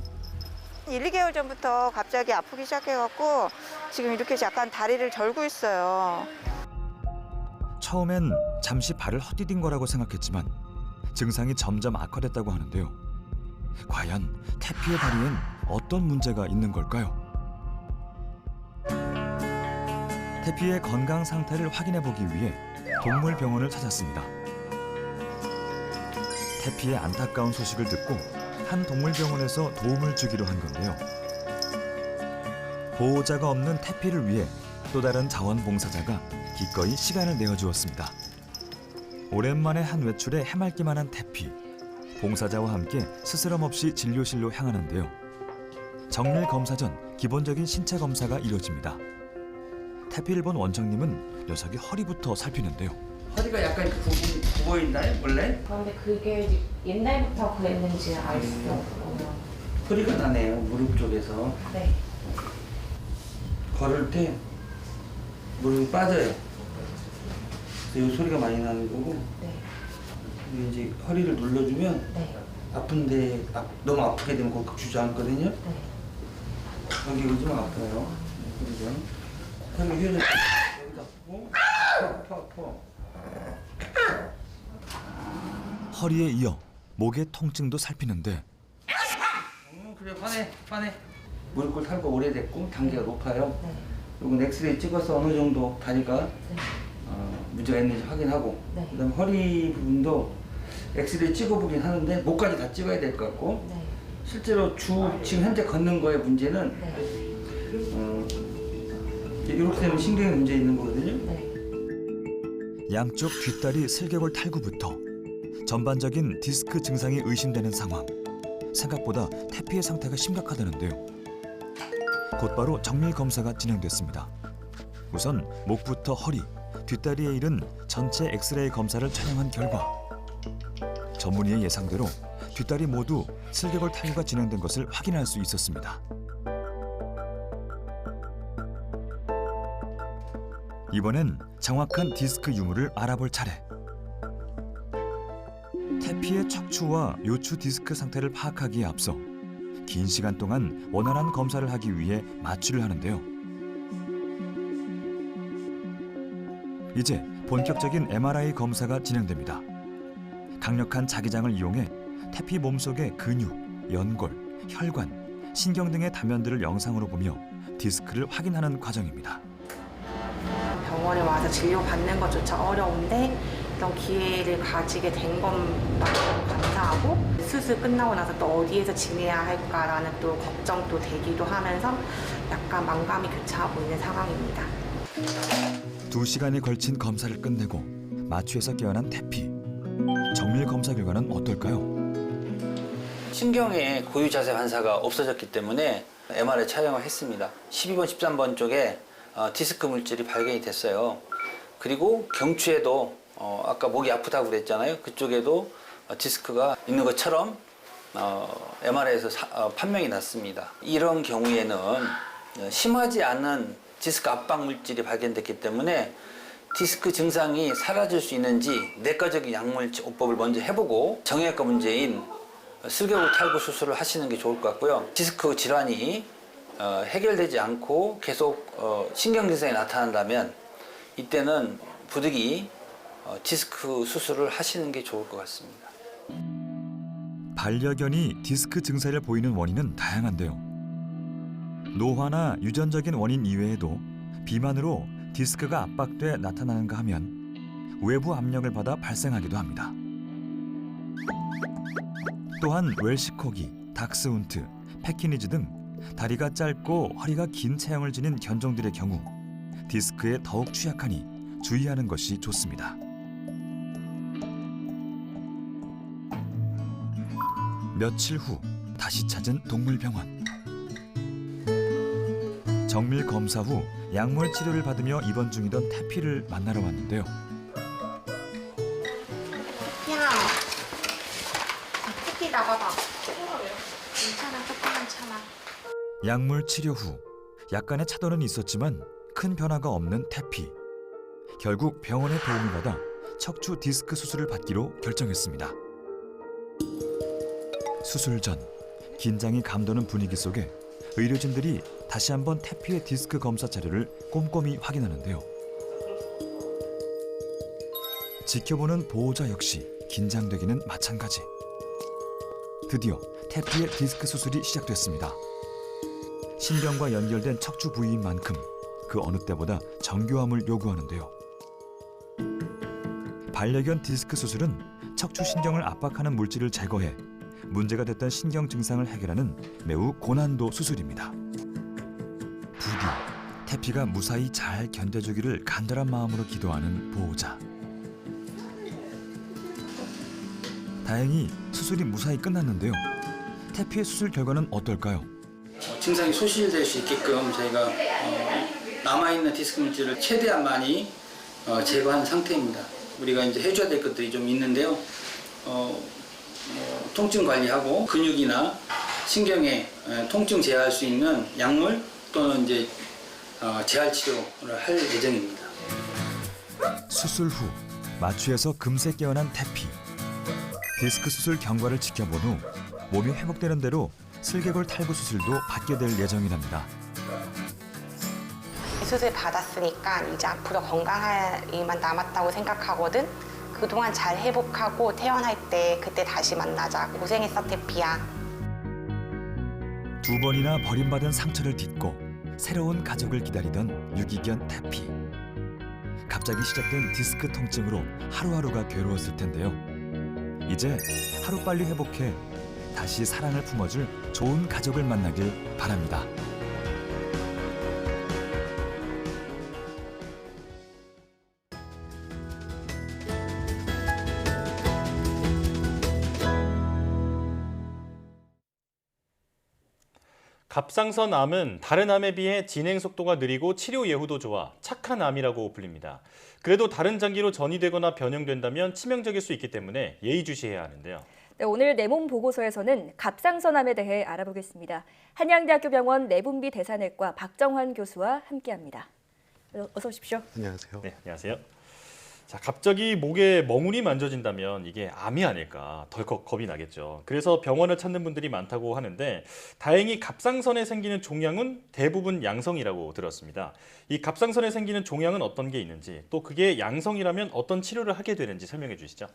1, 2개월 전부터 갑자기 아프기 시작해갖고 지금 이렇게 약간 다리를 절고 있어요. 처음엔 잠시 발을 헛디딘 거라고 생각했지만 증상이 점점 악화됐다고 하는데요. 과연 태피의 다리엔 어떤 문제가 있는 걸까요? 태피의 건강 상태를 확인해 보기 위해 동물병원을 찾았습니다. 태피의 안타까운 소식을 듣고 한 동물병원에서 도움을 주기로 한 건데요. 보호자가 없는 태피를 위해 또 다른 자원봉사자가 기꺼이 시간을 내어주었습니다. 오랜만에 한 외출에 해맑기만 한 태피. 봉사자와 함께 스스럼 없이 진료실로 향하는데요. 정밀 검사 전 기본적인 신체 검사가 이루어집니다. 태피를 본 원장님은 녀석이 허리부터 살피는데요. 허리가 약간 굽어 있나요, 원래? 그런데 그게 옛날부터 그랬는지 알 수 없고. 소리가 나네요, 무릎 쪽에서. 네. 걸을 때 무릎이 빠져요. 그래서 이 소리가 많이 나는 거고. 네. 이제 허리를 눌러주면 네. 아픈데 너무 아프게 되면 거기 주저앉거든요. 네. 여기가 좀 아파요. 그죠? 허리 휘어져. 여기도 아프고 아파. 허리에 이어 목의 통증도 살피는데 그래 화내. 무릎을 탈거 오래됐고 단계가 높아요. 그리고 엑스레이 찍어서 어느 정도 다리가 문제가 있는지 확인하고 그다음에 허리 부분도 엑스레이 찍어보긴 하는데 목까지 다 찍어야 될 것 같고 실제로 지금 현재 걷는 거의 문제는 이렇게 되면 신경에 문제 있는 거거든요. 양쪽 뒷다리 슬개골 탈구부터 전반적인 디스크 증상이 의심되는 상황. 생각보다 태피의 상태가 심각하다는데요. 곧바로 정밀 검사가 진행됐습니다. 우선 목부터 허리, 뒷다리에 이른 전체 엑스레이 검사를 촬영한 결과 전문의의 예상대로 뒷다리 모두 슬개골 탈구가 진행된 것을 확인할 수 있었습니다. 이번엔 정확한 디스크 유무를 알아볼 차례. 태피의 척추와 요추 디스크 상태를 파악하기에 앞서 긴 시간 동안 원활한 검사를 하기 위해 마취를 하는데요. 이제 본격적인 MRI 검사가 진행됩니다. 강력한 자기장을 이용해 태피 몸속의 근육, 연골, 혈관, 신경 등의 단면들을 영상으로 보며 디스크를 확인하는 과정입니다. 병원에 와서 진료받는 것조차 어려운데 이런 기회를 가지게 된 것만으로 감사하고 수술 끝나고 나서 또 어디에서 지내야 할까라는 또 걱정도 되기도 하면서 약간 만감이 교차하고 있는 상황입니다. 2시간에 걸친 검사를 끝내고 마취에서 깨어난 태피. 정밀 검사 결과는 어떨까요? 신경에 고유 자세 반사가 없어졌기 때문에 MRI 촬영을 했습니다. 12번, 13번 쪽에 디스크 물질이 발견이 됐어요. 그리고 경추에도 아까 목이 아프다고 그랬잖아요. 그쪽에도 디스크가 있는 것처럼 MRI에서 판명이 났습니다. 이런 경우에는 심하지 않은 디스크 압박 물질이 발견됐기 때문에 디스크 증상이 사라질 수 있는지 내과적인 약물치료법을 먼저 해보고 정형외과 문제인 슬개골 탈구 수술을 하시는 게 좋을 것 같고요. 디스크 질환이 해결되지 않고 계속 신경 증상이 나타난다면 이때는 부득이 디스크 수술을 하시는 게 좋을 것 같습니다. 반려견이 디스크 증세를 보이는 원인은 다양한데요. 노화나 유전적인 원인 이외에도 비만으로 디스크가 압박돼 나타나는가 하면 외부 압력을 받아 발생하기도 합니다. 또한 웰시코기, 닥스훈트, 패키니즈 등 다리가 짧고 허리가 긴 체형을 지닌 견종들의 경우 디스크에 더욱 취약하니 주의하는 것이 좋습니다. 며칠 후 다시 찾은 동물병원. 정밀 검사 후 약물 치료를 받으며 입원 중이던 태피를 만나러 왔는데요. 야, 태피 나가봐. 괜찮아, 조금만 참아. 약물 치료 후 약간의 차도는 있었지만 큰 변화가 없는 태피. 결국 병원의 도움을 받아 척추 디스크 수술을 받기로 결정했습니다. 수술 전 긴장이 감도는 분위기 속에 의료진들이 다시 한번 태피의 디스크 검사 자료를 꼼꼼히 확인하는데요. 지켜보는 보호자 역시 긴장되기는 마찬가지. 드디어 태피의 디스크 수술이 시작됐습니다. 신경과 연결된 척추 부위인 만큼 그 어느 때보다 정교함을 요구하는데요. 반려견 디스크 수술은 척추 신경을 압박하는 물질을 제거해 문제가 됐던 신경 증상을 해결하는 매우 고난도 수술입니다. 부디 태피가 무사히 잘 견뎌주기를 간절한 마음으로 기도하는 보호자. 다행히 수술이 무사히 끝났는데요. 태피의 수술 결과는 어떨까요? 증상이 소실될 수 있게끔 저희가 남아있는 디스크 물질을 최대한 많이 제거한 상태입니다. 우리가 이제 해줘야 될 것들이 좀 있는데요. 통증 관리하고 근육이나 신경에 통증 제어할 수 있는 약물 또는 이제 재활 치료를 할 예정입니다. 수술 후 마취에서 금세 깨어난 태피. 디스크 수술 경과를 지켜본 후 몸이 회복되는 대로 슬개골 탈구 수술도 받게 될 예정이랍니다. 수술 받았으니까 이제 앞으로 건강할 일만 남았다고 생각하거든. 그동안 잘 회복하고 퇴원할 때 그때 다시 만나자. 고생했어, 태피야. 2번이나 버림받은 상처를 딛고 새로운 가족을 기다리던 유기견 태피. 갑자기 시작된 디스크 통증으로 하루하루가 괴로웠을 텐데요. 이제 하루빨리 회복해 다시 사랑을 품어줄 좋은 가족을 만나길 바랍니다. 갑상선 암은 다른 암에 비해 진행 속도가 느리고 치료 예후도 좋아 착한 암이라고 불립니다. 그래도 다른 장기로 전이되거나 변형된다면 치명적일 수 있기 때문에 예의주시해야 하는데요. 네, 오늘 내 몸 보고서에서는 갑상선암에 대해 알아보겠습니다. 한양대학교 병원 내분비 대사내과 박정환 교수와 함께합니다. 어서 오십시오. 안녕하세요. 네, 안녕하세요. 자, 갑자기 목에 멍울이 만져진다면 이게 암이 아닐까 덜컥 겁이 나겠죠. 그래서 병원을 찾는 분들이 많다고 하는데 다행히 갑상선에 생기는 종양은 대부분 양성이라고 들었습니다. 이 갑상선에 생기는 종양은 어떤 게 있는지 또 그게 양성이라면 어떤 치료를 하게 되는지 설명해 주시죠.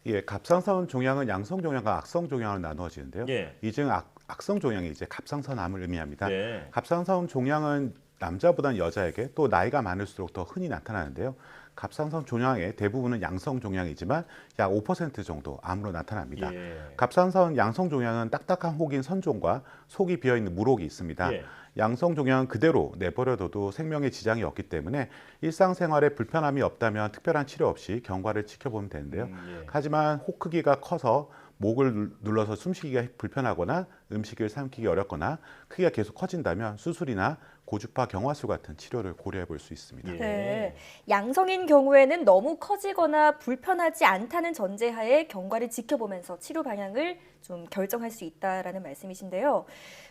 예, 갑상선 종양은 양성 종양과 악성 종양으로 나누어지는데요. 예. 이 중 악성 종양이 이제 갑상선암을 의미합니다. 네. 갑상선 종양은 남자보다는 여자에게 또 나이가 많을수록 더 흔히 나타나는데요. 갑상선 종양의 대부분은 양성 종양이지만 약 5% 정도 암으로 나타납니다. 예. 갑상선 양성 종양은 딱딱한 혹인 선종과 속이 비어있는 물혹이 있습니다. 예. 양성 종양은 그대로 내버려둬도 생명에 지장이 없기 때문에 일상생활에 불편함이 없다면 특별한 치료 없이 경과를 지켜보면 되는데요. 예. 하지만 혹 크기가 커서 목을 눌러서 숨쉬기가 불편하거나 음식을 삼키기 어렵거나 크기가 계속 커진다면 수술이나 고주파 경화술 같은 치료를 고려해 볼 수 있습니다. 네, 양성인 경우에는 너무 커지거나 불편하지 않다는 전제하에 경과를 지켜보면서 치료 방향을 좀 결정할 수 있다라는 말씀이신데요.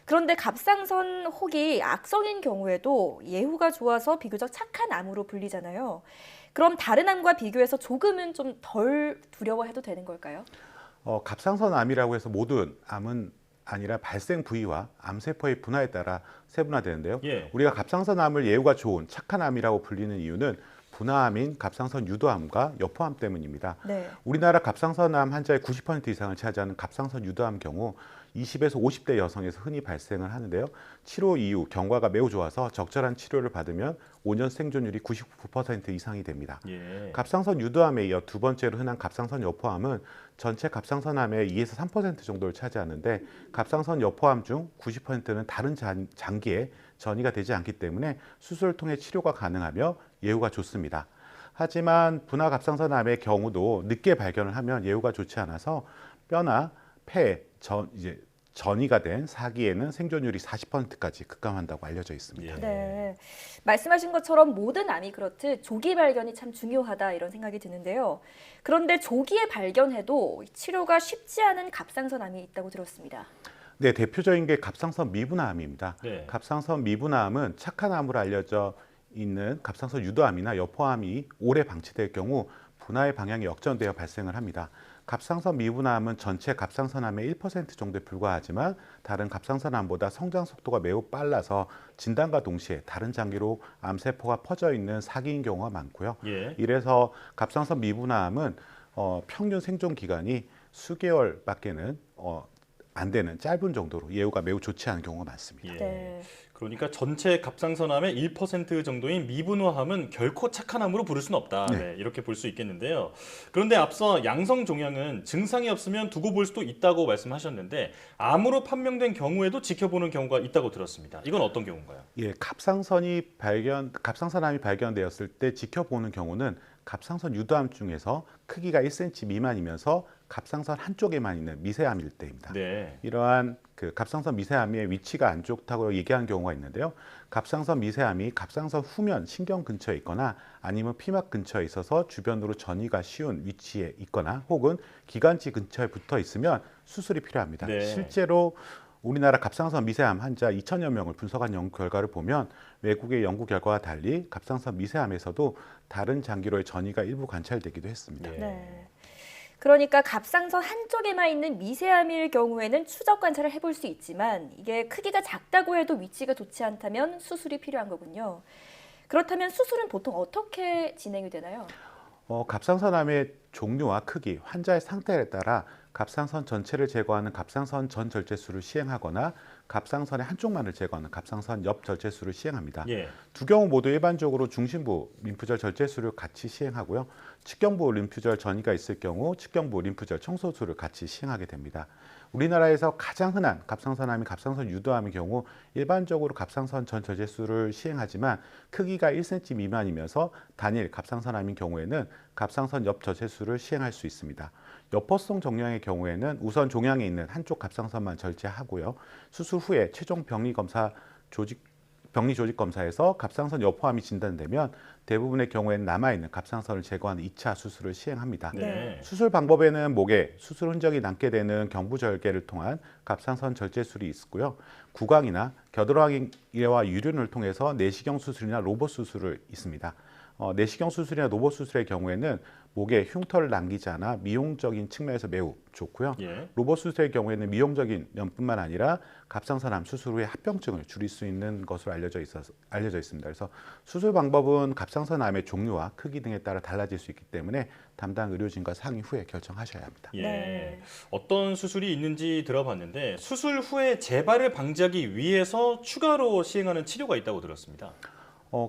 그런데 갑상선 혹이 악성인 경우에도 예후가 좋아서 비교적 착한 암으로 불리잖아요. 그럼 다른 암과 비교해서 조금은 좀 덜 두려워해도 되는 걸까요? 갑상선 암이라고 해서 모든 암은 아니라 발생 부위와 암세포의 분화에 따라 세분화되는데요. 예. 우리가 갑상선암을 예후가 좋은 착한 암이라고 불리는 이유는 분화암인 갑상선 유도암과 여포암 때문입니다. 네. 우리나라 갑상선암 환자의 90% 이상을 차지하는 갑상선 유도암 경우 20에서 50대 여성에서 흔히 발생을 하는데요. 치료 이후 경과가 매우 좋아서 적절한 치료를 받으면 5년 생존율이 99% 이상이 됩니다. 예. 갑상선 유도암에 이어 두 번째로 흔한 갑상선 여포암은 전체 갑상선암의 2에서 3% 정도를 차지하는데 갑상선 여포암 중 90%는 다른 장기에 전이가 되지 않기 때문에 수술을 통해 치료가 가능하며 예후가 좋습니다. 하지만 분화 갑상선암의 경우도 늦게 발견을 하면 예후가 좋지 않아서 뼈나 폐, 전이가 된 사기에는 생존율이 40%까지 급감한다고 알려져 있습니다. 네, 말씀하신 것처럼 모든 암이 그렇듯 조기 발견이 참 중요하다 이런 생각이 드는데요. 그런데 조기에 발견해도 치료가 쉽지 않은 갑상선암이 있다고 들었습니다. 네, 대표적인 게 갑상선 미분화암입니다. 네. 갑상선 미분화암은 착한 암으로 알려져 있는 갑상선 유도암이나 여포암이 오래 방치될 경우 분화의 방향이 역전되어 발생을 합니다. 갑상선 미분화암은 전체 갑상선암의 1% 정도에 불과하지만 다른 갑상선암보다 성장 속도가 매우 빨라서 진단과 동시에 다른 장기로 암세포가 퍼져 있는 사기인 경우가 많고요. 예. 이래서 갑상선 미분화암은 평균 생존 기간이 수개월밖에는 안 되는 짧은 정도로 예후가 매우 좋지 않은 경우가 많습니다. 예. 네. 그러니까 전체 갑상선암의 1% 정도인 미분화암은 결코 착한 암으로 부를 수는 없다. 네. 네, 이렇게 볼 수 있겠는데요. 그런데 앞서 양성 종양은 증상이 없으면 두고 볼 수도 있다고 말씀하셨는데 암으로 판명된 경우에도 지켜보는 경우가 있다고 들었습니다. 이건 어떤 경우인가요? 예, 갑상선암이 발견되었을 때 지켜보는 경우는 갑상선 유도암 중에서 크기가 1cm 미만이면서 갑상선 한쪽에만 있는 미세암일 때입니다. 네. 이러한 갑상선 미세암의 위치가 안 좋다고 얘기한 경우가 있는데요. 갑상선 미세암이 갑상선 후면 신경 근처에 있거나 아니면 피막 근처에 있어서 주변으로 전이가 쉬운 위치에 있거나 혹은 기관지 근처에 붙어 있으면 수술이 필요합니다. 네. 실제로 우리나라 갑상선 미세암 환자 2,000여 명을 분석한 연구 결과를 보면 외국의 연구 결과와 달리 갑상선 미세암에서도 다른 장기로의 전이가 일부 관찰되기도 했습니다. 네. 그러니까 갑상선 한쪽에만 있는 미세암일 경우에는 추적 관찰을 해볼 수 있지만 이게 크기가 작다고 해도 위치가 좋지 않다면 수술이 필요한 거군요. 그렇다면 수술은 보통 어떻게 진행이 되나요? 갑상선암의 종류와 크기, 환자의 상태에 따라 갑상선 전체를 제거하는 갑상선 전절제술을 시행하거나 갑상선의 한쪽만을 제거하는 갑상선 옆절제술을 시행합니다. 예. 두 경우 모두 일반적으로 중심부 림프절 절제술을 같이 시행하고요. 측경부 림프절 전이가 있을 경우 측경부 림프절 청소술을 같이 시행하게 됩니다. 우리나라에서 가장 흔한 갑상선암이 갑상선 유도암의 경우 일반적으로 갑상선 전절제술을 시행하지만 크기가 1cm 미만이면서 단일 갑상선암인 경우에는 갑상선 옆절제술을 시행할 수 있습니다. 여포성 정량의 경우에는 우선 종양에 있는 한쪽 갑상선만 절제하고요. 수술 후에 최종 병리 조직 검사에서 갑상선 여포암이 진단되면 대부분의 경우에는 남아있는 갑상선을 제거하는 2차 수술을 시행합니다. 네. 수술 방법에는 목에 수술 흔적이 남게 되는 경부절개를 통한 갑상선 절제술이 있고요. 구강이나 겨드랑이와 유륜을 통해서 내시경 수술이나 로봇 수술을 있습니다. 내시경 수술이나 로봇 수술의 경우에는 목에 흉터를 남기지 않아 미용적인 측면에서 매우 좋고요. 로봇 수술의 경우에는 미용적인 면뿐만 아니라 갑상선암 수술 후에 합병증을 줄일 수 있는 것으로 알려져 있습니다. 그래서 수술 방법은 갑상선암의 종류와 크기 등에 따라 달라질 수 있기 때문에 담당 의료진과 상의 후에 결정하셔야 합니다. 어떤 수술이 있는지 들어봤는데 수술 후에 재발을 방지하기 위해서 추가로 시행하는 치료가 있다고 들었습니다.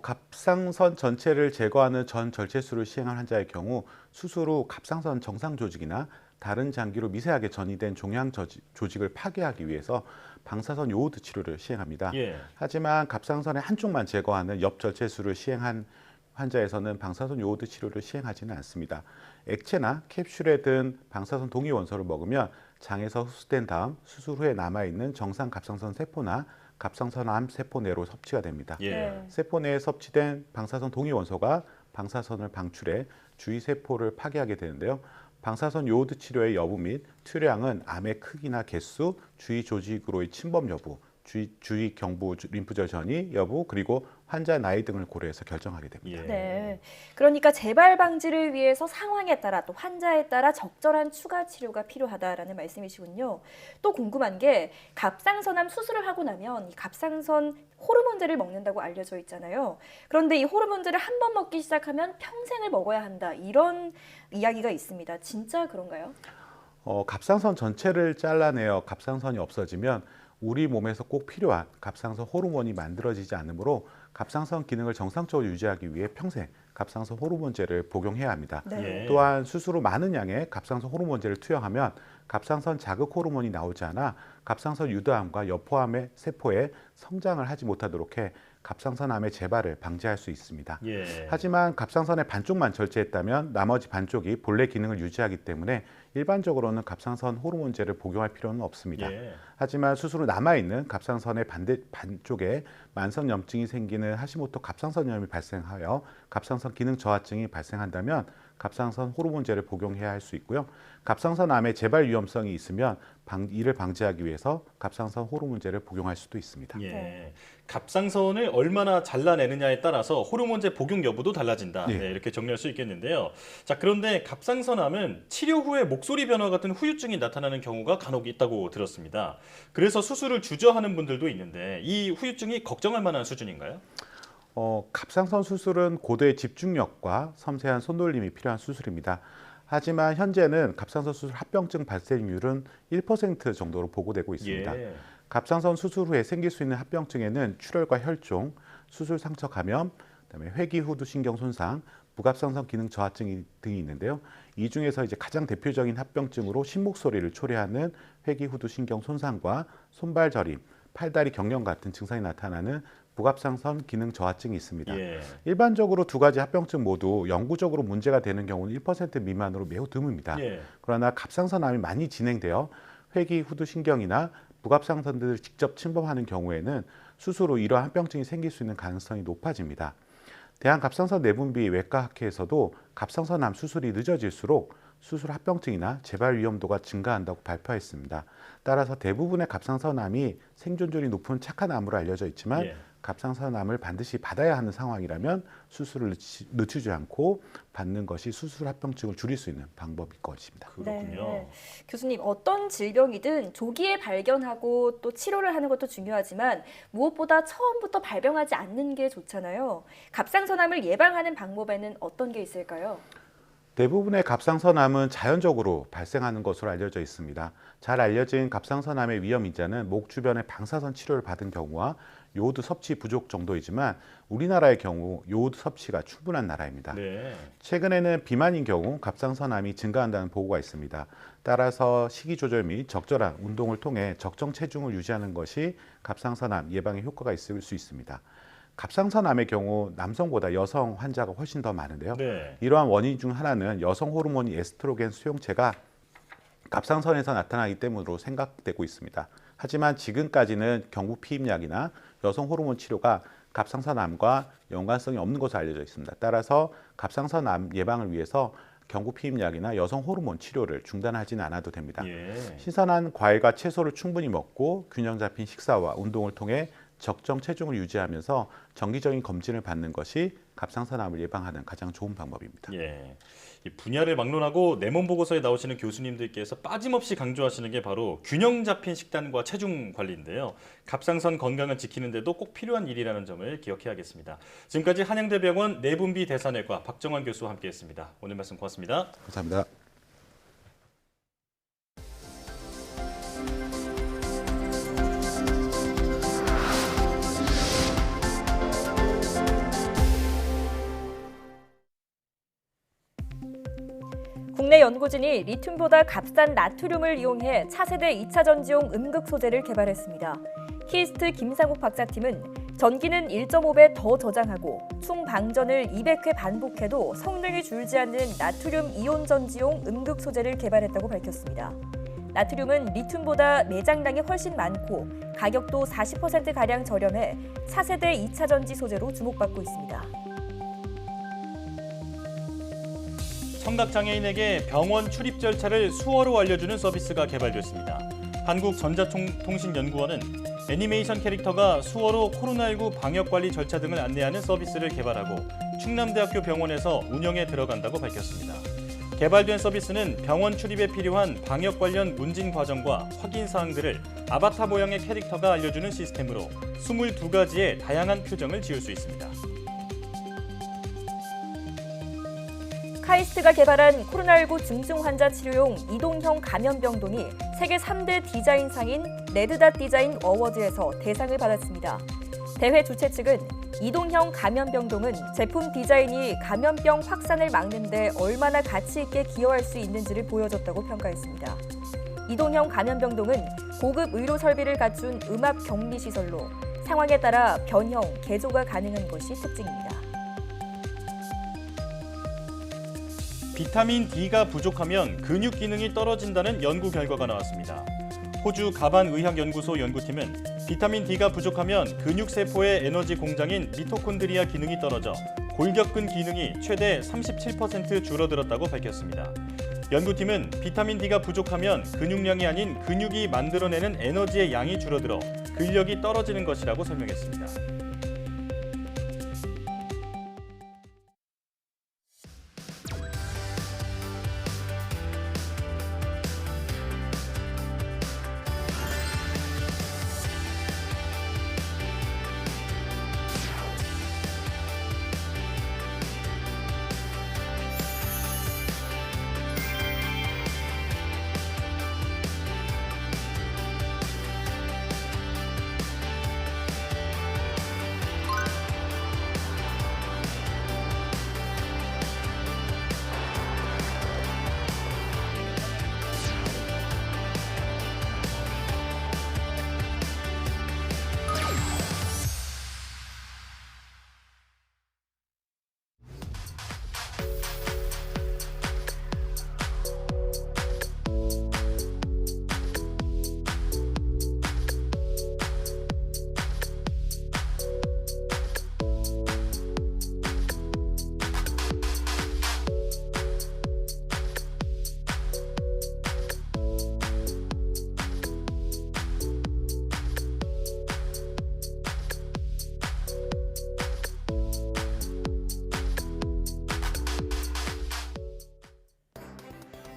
갑상선 전체를 제거하는 전 절제술을 시행한 환자의 경우 수술 후 갑상선 정상 조직이나 다른 장기로 미세하게 전이된 종양 조직을 파괴하기 위해서 방사선 요오드 치료를 시행합니다. 하지만 갑상선의 한쪽만 제거하는 옆절제술을 시행한 환자에서는 방사선 요오드 치료를 시행하지는 않습니다. 액체나 캡슐에 든 방사선 동위 원소를 먹으면 장에서 흡수된 다음 수술 후에 남아있는 정상 갑상선 세포나 갑상선암 세포 내로 섭취가 됩니다. 세포 내에 섭취된 방사선 동위 원소가 방사선을 방출해 주위 세포를 파괴하게 되는데요. 방사선 요오드 치료의 여부 및 투여량은 암의 크기나 개수, 주위 조직으로의 침범 여부, 주위 경부 림프절 전이 여부, 그리고 환자 나이 등을 고려해서 결정하게 됩니다. 네, 그러니까 재발 방지를 위해서 상황에 따라 또 환자에 따라 적절한 추가 치료가 필요하다라는 말씀이시군요. 또 궁금한 게 갑상선암 수술을 하고 나면 이 갑상선 호르몬제를 먹는다고 알려져 있잖아요. 그런데 이 호르몬제를 한 번 먹기 시작하면 평생을 먹어야 한다, 이런 이야기가 있습니다. 진짜 그런가요? 갑상선 전체를 잘라내어 갑상선이 없어지면 우리 몸에서 꼭 필요한 갑상선 호르몬이 만들어지지 않으므로 갑상선 기능을 정상적으로 유지하기 위해 평생 갑상선 호르몬제를 복용해야 합니다. 또한 수술 후 많은 양의 갑상선 호르몬제를 투여하면 갑상선 자극 호르몬이 나오지 않아 갑상선 유도암과 여포암의 세포에 성장을 하지 못하도록 해 갑상선암의 재발을 방지할 수 있습니다. 하지만 갑상선의 반쪽만 절제했다면 나머지 반쪽이 본래 기능을 유지하기 때문에 일반적으로는 갑상선 호르몬제를 복용할 필요는 없습니다. 하지만 수술 후 남아있는 갑상선의 반쪽에 만성염증이 생기는 하시모토 갑상선염이 발생하여 갑상선 기능 저하증이 발생한다면 갑상선 호르몬제를 복용해야 할 수 있고요. 갑상선암의 재발 위험성이 있으면 이를 방지하기 위해서 갑상선 호르몬제를 복용할 수도 있습니다. 갑상선을 얼마나 잘라내느냐에 따라서 호르몬제 복용 여부도 달라진다. 이렇게 정리할 수 있겠는데요. 자, 그런데 갑상선암은 치료 후에 목소리 변화 같은 후유증이 나타나는 경우가 간혹 있다고 들었습니다. 그래서 수술을 주저하는 분들도 있는데 이 후유증이 걱정할 만한 수준인가요? 갑상선 수술은 고도의 집중력과 섬세한 손놀림이 필요한 수술입니다. 하지만 현재는 갑상선 수술 합병증 발생률은 1% 정도로 보고되고 있습니다. 갑상선 수술 후에 생길 수 있는 합병증에는 출혈과 혈종, 수술 상처 감염, 그다음에 회귀후두 신경 손상, 부갑상선 기능 저하증 등이 있는데요. 이 중에서 이제 가장 대표적인 합병증으로 신목소리를 초래하는 회귀후두 신경 손상과 손발 저림, 팔다리 경련 같은 증상이 나타나는 부갑상선 기능 저하증이 있습니다. 일반적으로 두 가지 합병증 모두 영구적으로 문제가 되는 경우는 1% 미만으로 매우 드뭅니다. 그러나 갑상선암이 많이 진행되어 회귀후두 신경이나 부갑상선들을 직접 침범하는 경우에는 수술 후 이러한 합병증이 생길 수 있는 가능성이 높아집니다. 대한갑상선 내분비 외과학회에서도 갑상선암 수술이 늦어질수록 수술 합병증이나 재발 위험도가 증가한다고 발표했습니다. 따라서 대부분의 갑상선암이 생존율이 높은 착한 암으로 알려져 있지만 갑상선암을 반드시 받아야 하는 상황이라면 수술을 늦추지 않고 받는 것이 수술 합병증을 줄일 수 있는 방법일 것입니다. 그렇군요. 교수님, 어떤 질병이든 조기에 발견하고 또 치료를 하는 것도 중요하지만 무엇보다 처음부터 발병하지 않는 게 좋잖아요. 갑상선암을 예방하는 방법에는 어떤 게 있을까요? 대부분의 갑상선암은 자연적으로 발생하는 것으로 알려져 있습니다. 잘 알려진 갑상선암의 위험 인자는 목 주변의 방사선 치료를 받은 경우와 요오드 섭취 부족 정도이지만 우리나라의 경우 요오드 섭취가 충분한 나라입니다. 최근에는 비만인 경우 갑상선암이 증가한다는 보고가 있습니다. 따라서 식이 조절 및 적절한 운동을 통해 적정 체중을 유지하는 것이 갑상선암 예방에 효과가 있을 수 있습니다. 갑상선암의 경우 남성보다 여성 환자가 훨씬 더 많은데요. 이러한 원인 중 하나는 여성 호르몬인 에스트로겐 수용체가 갑상선에서 나타나기 때문으로 생각되고 있습니다. 하지만 지금까지는 경부 피임약이나 여성 호르몬 치료가 갑상선암과 연관성이 없는 것으로 알려져 있습니다. 따라서 갑상선암 예방을 위해서 경부 피임약이나 여성 호르몬 치료를 중단하지는 않아도 됩니다. 신선한 과일과 채소를 충분히 먹고 균형 잡힌 식사와 운동을 통해 적정 체중을 유지하면서 정기적인 검진을 받는 것이 갑상선암을 예방하는 가장 좋은 방법입니다. 이 분야를 막론하고 내 몸 보고서에 나오시는 교수님들께서 빠짐없이 강조하시는 게 바로 균형 잡힌 식단과 체중 관리인데요. 갑상선 건강을 지키는데도 꼭 필요한 일이라는 점을 기억해야겠습니다. 지금까지 한양대병원 내분비 대사내과 박정환 교수와 함께했습니다. 오늘 말씀 고맙습니다. 감사합니다. 국내 연구진이 리튬보다 값싼 나트륨을 이용해 차세대 2차 전지용 음극 소재를 개발했습니다. 히스트 김상욱 박사팀은 전기는 1.5배 더 저장하고 총 방전을 200회 반복해도 성능이 줄지 않는 나트륨 이온 전지용 음극 소재를 개발했다고 밝혔습니다. 나트륨은 리튬보다 매장량이 훨씬 많고 가격도 40%가량 저렴해 차세대 2차 전지 소재로 주목받고 있습니다. 청각장애인에게 병원 출입 절차를 수어로 알려주는 서비스가 개발됐습니다. 한국전자통신연구원은 애니메이션 캐릭터가 수어로 코로나19 방역관리 절차 등을 안내하는 서비스를 개발하고 충남대학교 병원에서 운영에 들어간다고 밝혔습니다. 개발된 서비스는 병원 출입에 필요한 방역 관련 문진 과정과 확인 사항들을 아바타 모양의 캐릭터가 알려주는 시스템으로 22가지의 다양한 표정을 지을 수 있습니다. 카이스트가 개발한 코로나19 중증 환자 치료용 이동형 감염병동이 세계 3대 디자인상인 레드닷 디자인 어워즈에서 대상을 받았습니다. 대회 주최 측은 이동형 감염병동은 제품 디자인이 감염병 확산을 막는 데 얼마나 가치 있게 기여할 수 있는지를 보여줬다고 평가했습니다. 이동형 감염병동은 고급 의료 설비를 갖춘 음압 격리 시설로 상황에 따라 변형, 개조가 가능한 것이 특징입니다. 비타민 D가 부족하면 근육 기능이 떨어진다는 연구 결과가 나왔습니다. 호주 가반의학연구소 연구팀은 비타민 D가 부족하면 근육세포의 에너지 공장인 미토콘드리아 기능이 떨어져 골격근 기능이 최대 37% 줄어들었다고 밝혔습니다. 연구팀은 비타민 D가 부족하면 근육량이 아닌 근육이 만들어내는 에너지의 양이 줄어들어 근력이 떨어지는 것이라고 설명했습니다.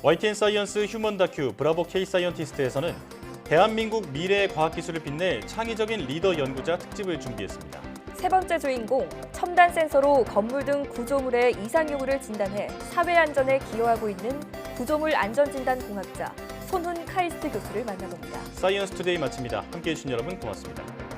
YTN 사이언스 휴먼 다큐 브라보 K 사이언티스트에서는 대한민국 미래의 과학기술을 빛낼 창의적인 리더 연구자 특집을 준비했습니다. 세 번째 주인공, 첨단 센서로 건물 등 구조물의 이상 요구를 진단해 사회 안전에 기여하고 있는 구조물 안전진단 공학자 손훈 카이스트 교수를 만나봅니다. 사이언스 투데이 마칩니다. 함께해 주신 여러분 고맙습니다.